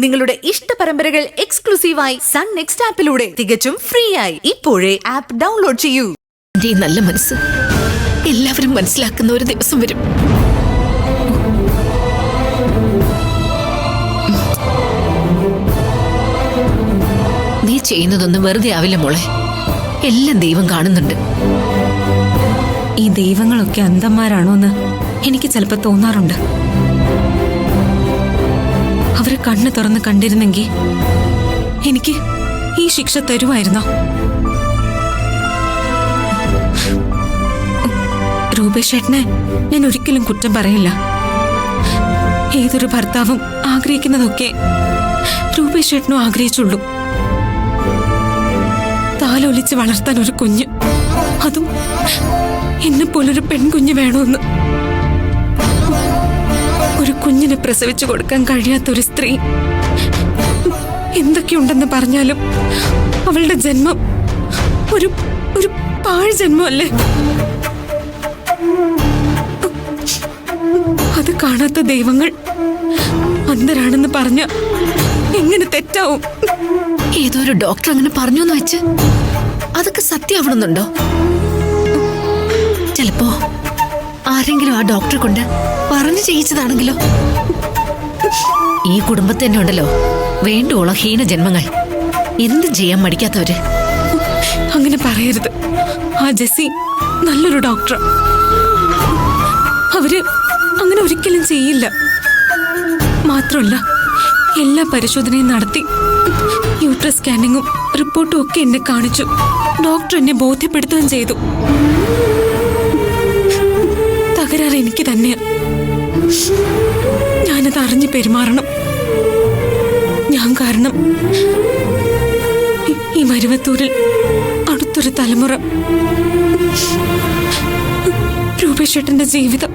നിങ്ങളുടെ ഇഷ്ട പരമ്പരകൾ എക്സ്ക്ലൂസീവായി സൺ നെക്സ്റ്റ് ആപ്പിലൂടെ തികച്ചും ഫ്രീ ആയി ഇപ്പോഴേ ആപ്പ് ഡൗൺലോഡ് ചെയ്യൂ. എന്റെ ഈ നല്ല മനസ്സ് എല്ലാവരും മനസ്സിലാക്കുന്ന ഒരു ദിവസം വരും. നീ ചെയ്യുന്നതൊന്നും വെറുതെ ആവില്ല മോളെ. എല്ലാം ദൈവം കാണുന്നുണ്ട്. ഈ ദൈവങ്ങളൊക്കെ അന്ധന്മാരാണോന്ന് എനിക്ക് ചിലപ്പോ തോന്നാറുണ്ട്. അവരെ കണ്ണ് തുറന്ന് കണ്ടിരുന്നെങ്കിൽ എനിക്ക് ഈ ശിക്ഷ തരുമായിരുന്നോ? രൂപേഷേട്ടനെ ഞാൻ ഒരിക്കലും കുറ്റം പറയില്ല. ഏതൊരു ഭർത്താവും ആഗ്രഹിക്കുന്നതൊക്കെ രൂപേഷേട്ടനും ആഗ്രഹിച്ചുള്ളൂ. താലൊലിച്ച് വളർത്താൻ ഒരു കുഞ്ഞ്, അതും എന്നെ പോലൊരു പെൺകുഞ്ഞ് വേണമെന്ന്. ഒരു കുഞ്ഞിനെ പ്രസവിച്ചു കൊടുക്കാൻ കഴിയാത്ത ഒരു സ്ത്രീ എന്തൊക്കെയുണ്ടെന്ന് പറഞ്ഞാലും അവളുടെ ജന്മം ഒരു ഒരു പാഴ് ജന്മമല്ലേ? അത് കാണാത്ത ദൈവങ്ങൾ അന്ധരാണെന്ന് പറഞ്ഞ എങ്ങനെ തെറ്റാവും? ഏതോ ഒരു ഡോക്ടർ അങ്ങനെ പറഞ്ഞു എന്ന് വെച്ച് അതൊക്കെ സത്യമാവണമെന്നുണ്ടോ? ചിലപ്പോ ആരെങ്കിലും ആ ഡോക്ടറെ കൊണ്ട് പറഞ്ഞു ചെയ്യിച്ചതാണെങ്കിലോ? ഈ കുടുംബത്തിൽ തന്നെ ഉണ്ടല്ലോ വേണ്ടുവോളം ഹീനജന്മങ്ങൾ. എന്ത് ചെയ്യാൻ മടിക്കാത്തവര്. അങ്ങനെ പറയരുത്. ആ ജെസ്സി നല്ലൊരു ഡോക്ടർ. അവര് അങ്ങനെ ഒരിക്കലും ചെയ്യില്ല. മാത്രമല്ല എല്ലാ പരിശോധനയും നടത്തി യൂട്രസ് സ്കാനിങ്ങും റിപ്പോർട്ടും ഒക്കെ എന്നെ കാണിച്ചു. ഡോക്ടർ എന്നെ ബോധ്യപ്പെടുത്തുകയും ചെയ്തു. തകരാറ് എനിക്ക് തന്നെയാ. ഞാനത് അറിഞ്ഞു പെരുമാറണം. ഞാൻ കാരണം ഈ മരുവത്തൂരിൽ അടുത്തൊരു തലമുറ രൂപേഷേട്ടന്റെ ജീവിതം